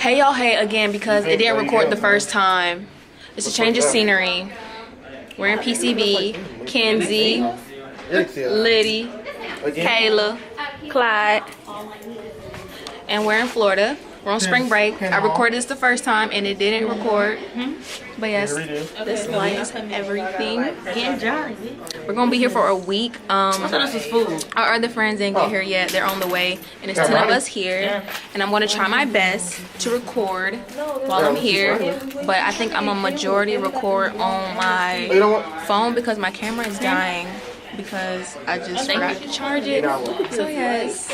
Hey y'all, hey again because it didn't record the first time. It's a change of scenery. We're in PCB. Kenzie, Liddy, Kayla, Clyde, and we're in Florida. We're on spring break. I recorded this the first time and it didn't record. But yes, this light is everything. We're gonna be here for a week. Our other friends didn't get here yet. They're on the way, and it's 10 of us here. And I'm gonna try my best to record while I'm here. But I think I'm a majority record on my phone because my camera is dying because I just forgot to charge it. So yes.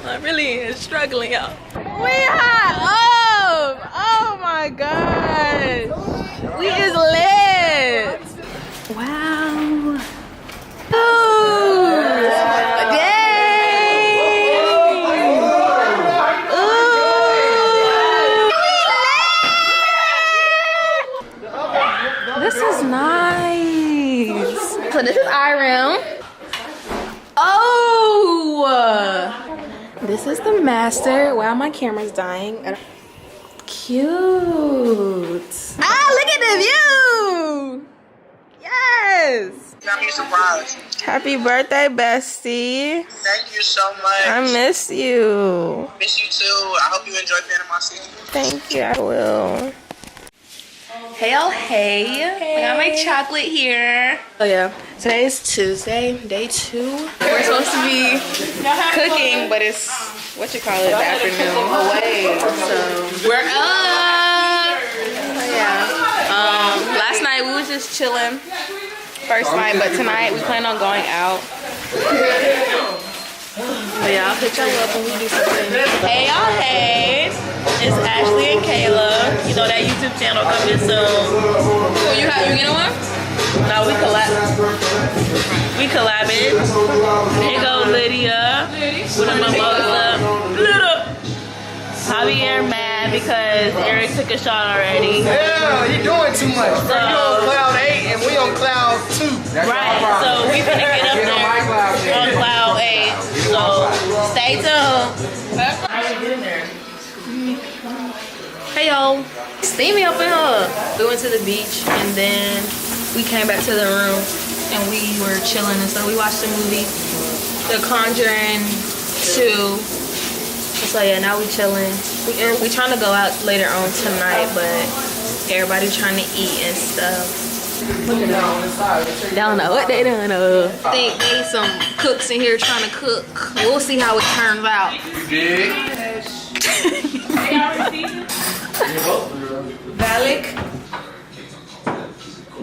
I really is struggling, y'all. We hot! Oh my god! We is lit! Wow! Ooh! Dang! Ooh! This is nice. So this is our room. Oh! This is the master. Wow, my camera's dying. Cute. Ah, look at the view. Yes. Happy surprise. Happy birthday, bestie. Thank you so much. I miss you. Miss you too. I hope you enjoy Panama City. Thank you. I will. Hey, oh, hey. I got my chocolate here. Oh, yeah. Today is Tuesday, day 2. We're supposed to be cooking, but it's, what you call it, the afternoon. Away. So, we're up. Oh, yeah. Last night, we was just chilling. First night, but tonight, we plan on going out. But yeah, I'll pick y'all up when we do something. Hey y'all, hey! It's Ashley and Kayla. You know that YouTube channel coming soon. Oh, you get one? No, we collabing. Here goes Lydia with a mimosa. Javier mad because Eric took a shot already. Yeah, you're doing too much. So, you on cloud 8 and we on cloud 2. Right, so we finna get up there on cloud 8. So stay tuned. How you get in there? Hey y'all, steamy up in here. We went to the beach and then we came back to the room and we were chilling and so we watched the movie, The Conjuring 2. So yeah, now we chilling. We trying to go out later on tonight, but everybody trying to eat and stuff. Look at them. They don't know what they doing. I think they some cooks in here trying to cook. We'll see how it turns out. Valak.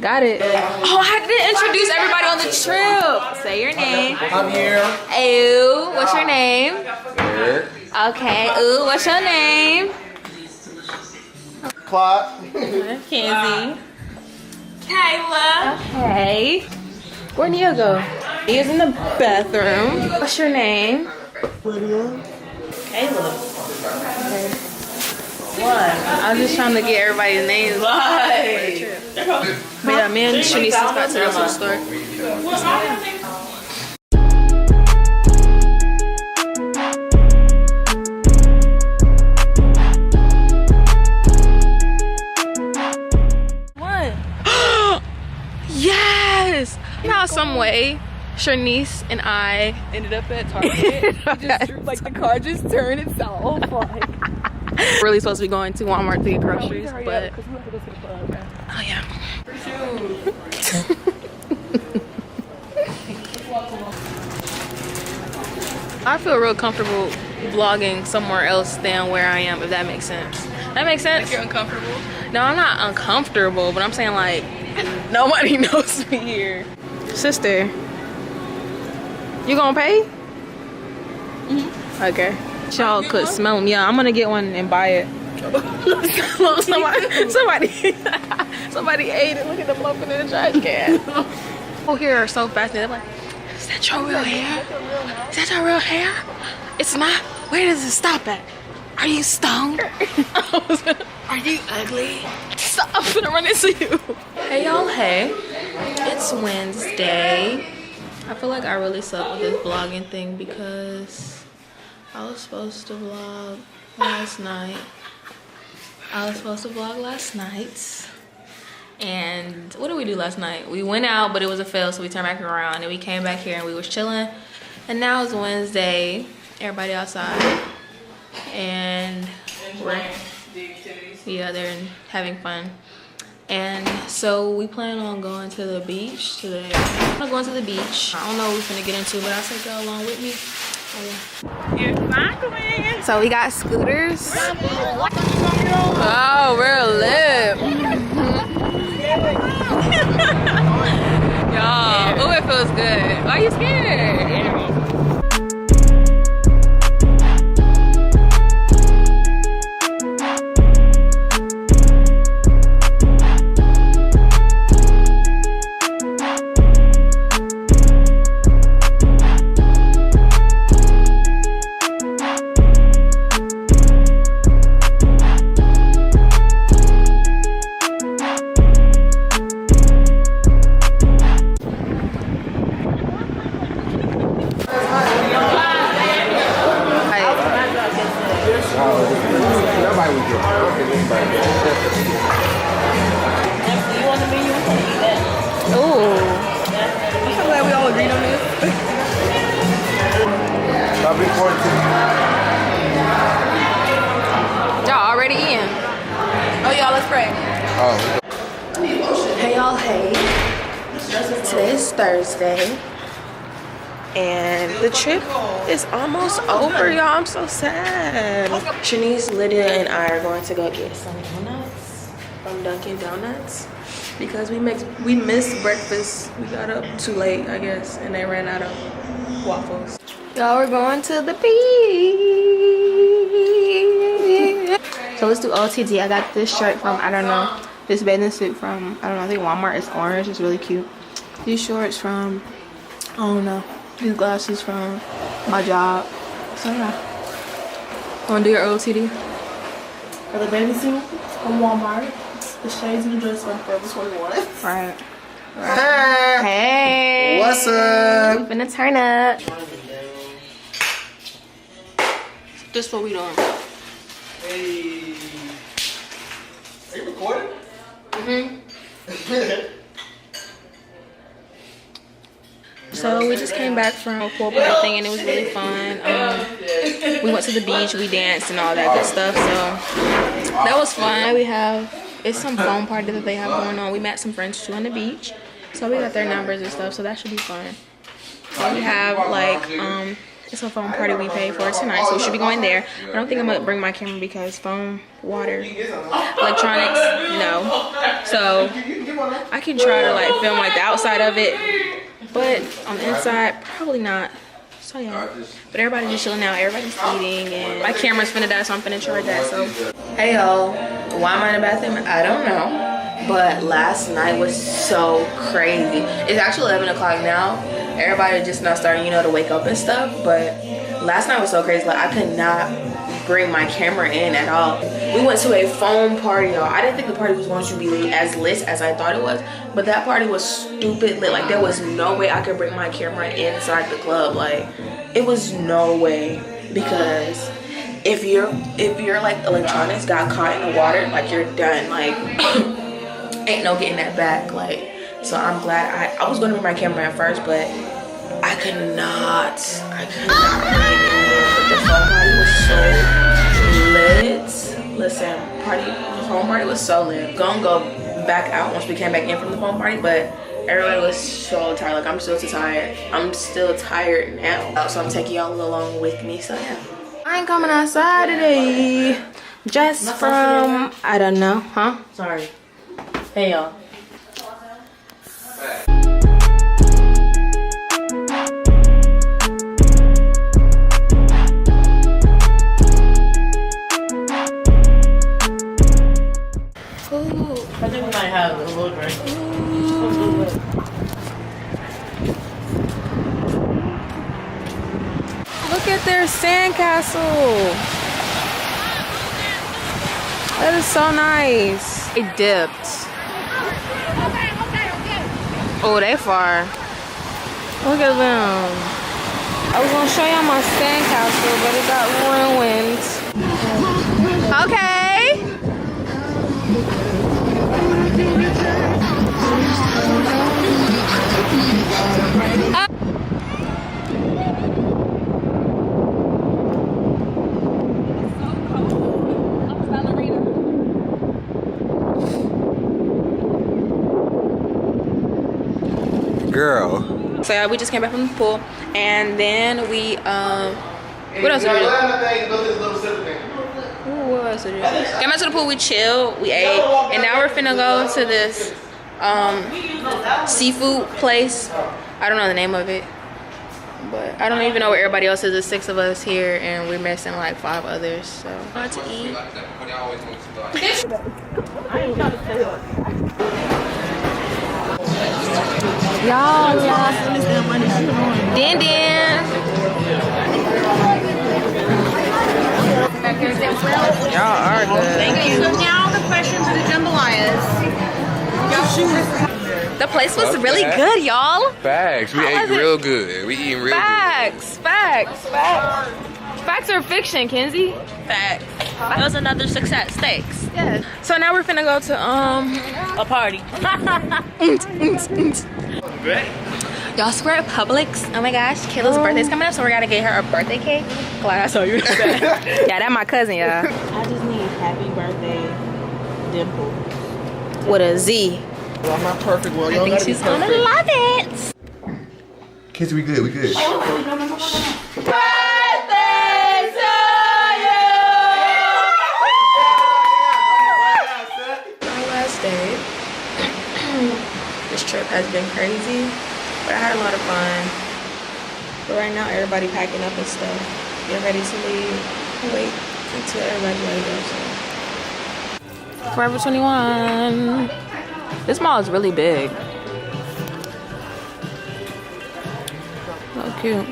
Got it. Oh, I didn't introduce everybody on the trip. Say your name. I'm here. Ew, what's your name? Eric. Okay. Ooh, what's your name? Clyde. Kenzie. Kayla. Okay. Where'd Nia go? Nia's in the bathroom. What's your name? Lydia. Kayla. Okay. What? I was just trying to get everybody's names. Why? But yeah, me and Shanice is about to go to the store. Yes! Now some way, Shanice and I ended up at Target. Like the car just turned itself. Like. We're really supposed to be going to Walmart to get groceries, but oh yeah. I feel real comfortable vlogging somewhere else than where I am, if that makes sense. That makes sense? Like you're uncomfortable? No, I'm not uncomfortable, but I'm saying like nobody knows me here. Sister, you gonna pay? Mm-hmm. Okay. Y'all could smell them. Yeah, I'm gonna get one and buy it. somebody ate it. Look at the muffin in the trash can. People here are so fascinated. They're like, is that your real hair? Is that your real hair? It's not. Where does it stop at? Are you stoned? Are you ugly? Stop, I'm gonna run into you. Hey y'all, hey. It's Wednesday. I feel like I really suck with this vlogging thing because I was supposed to vlog last night. And what did we do last night? We went out, but it was a fail, so we turned back around and we came back here and we was chilling. And now it's Wednesday. Everybody outside. And they're having fun. And so we plan on going to the beach today. I'm going to the beach. I don't know what we're gonna get into, but I'll take y'all along with me. So we got scooters. Oh, we're lit. Y'all, oh, it feels good. Why are you scared? Y'all already in. Oh, y'all, let's pray. Hey, y'all, hey. Today is Thursday. And the trip is almost over, y'all. I'm so sad. Shanice, Lydia, and I are going to go get some donuts from Dunkin' Donuts because we missed breakfast. We got up too late, I guess, and they ran out of waffles. Y'all, we're going to the beach. So let's do OTD. I got this shirt from, I don't know, this bathing suit from, I don't know, I think Walmart. It's orange. It's really cute. These shorts from, I don't know. These glasses from my job. So yeah. Wanna do your OTD? For the bathing suit from Walmart. The shades of the dress from Forever 21. Right. Hey. What's up? We finna turn up. This what we doing. Hey. Are you recording? So we just came back from a pool party thing and it was really fun. We went to the beach, we danced and all that good stuff. So that was fun. It's some phone party that they have going on. We met some friends too on the beach. So we got their numbers and stuff, so that should be fun. So we have like, it's a phone party we paid for tonight, so we should be going there. I don't think I'm gonna bring my camera because phone, water, electronics, no. So I can try to like film like the outside of it, but on the inside, probably not. So yeah, but everybody's just chilling out, everybody's eating, and my camera's finna die, so I'm finna charge that. So hey y'all, why am I in the bathroom? I don't know, but last night was so crazy. It's actually 11 o'clock now. Everybody just now starting, you know, to wake up and stuff, but last night was so crazy. Like I could not bring my camera in at all. We went to a foam party, y'all. I didn't think the party was going to be as lit as I thought it was, but that party was stupid lit. Like there was no way I could bring my camera inside the club. Like it was no way, because if your like electronics got caught in the water, like you're done. Like ain't no getting that back. Like, so I'm glad I was going to bring my camera at first, but I could not bring it in there. But the phone party was so lit. Listen, the phone party was so lit. Gonna go back out once we came back in from the phone party, but everybody was so tired. Like I'm still too tired. I'm still tired now. So I'm taking y'all along with me. So yeah. I ain't coming outside today. Just from, I don't know, huh? Sorry. Hey y'all. I think we might have a little break. Look at their sandcastle. That is so nice. It dipped. Oh, they far. Look at them. I was gonna show y'all my sandcastle, but it got ruined. Okay. Girl. So yeah, we just came back from the pool, and then we what else did we do? What else did we do? Came out to the pool, we chilled, we ate, and now we're finna go to this seafood place. I don't know the name of it, but I don't even know where everybody else is. There's 6 of us here, and we're missing like 5 others. So about to eat. Y'all, Din Din. Y'all are good. Thank you. So now the questions are the jambalayas. The place was really good, y'all. Facts. We ate real good. We eating real Facts. Facts or fiction, Kenzie? Facts. That was another success. Thanks. Yeah. So now we're finna go to A party. y'all, so we're at Publix. Oh my gosh, Kayla's birthday's coming up, so we're gonna get her a birthday cake. Glad I saw you. Yeah, that's my cousin, y'all. I just need happy birthday, Dimple. With a Z. Well, I'm not perfect. Well, I think she's gonna love it. Kids, we good. We good. This trip has been crazy, but I had a lot of fun. But right now, everybody packing up and stuff, getting ready to leave. Wait until everybody's ready to go. Forever 21. This mall is really big. So cute.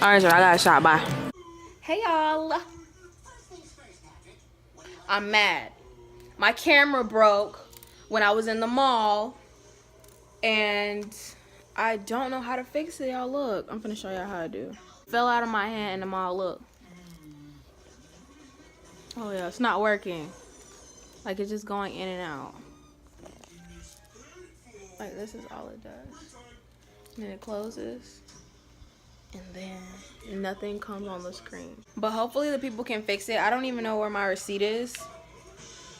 All right, so I got a shot. Bye. Hey, y'all. I'm mad. My camera broke when I was in the mall, and I don't know how to fix it. Y'all, look. I'm finna show y'all how to do. Fell out of my hand in the mall. Look. Oh yeah, it's not working. Like, it's just going in and out. Like, this is all it does. And then it closes, and then nothing comes on the screen. But hopefully the people can fix it. I don't even know where my receipt is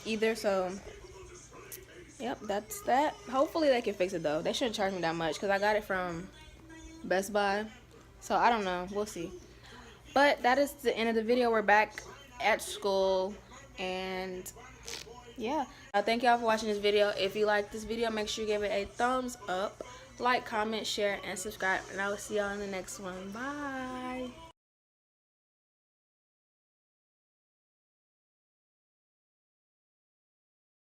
either, so yep, that's that. Hopefully they can fix it though. They shouldn't charge me that much because I got it from Best Buy, so I don't know, we'll see. But that is the end of the video. We're back at school, and yeah, thank y'all for watching this video. If you like this video, make sure you give it a thumbs up, like, comment, share, and subscribe, and I will see y'all in the next one. Bye.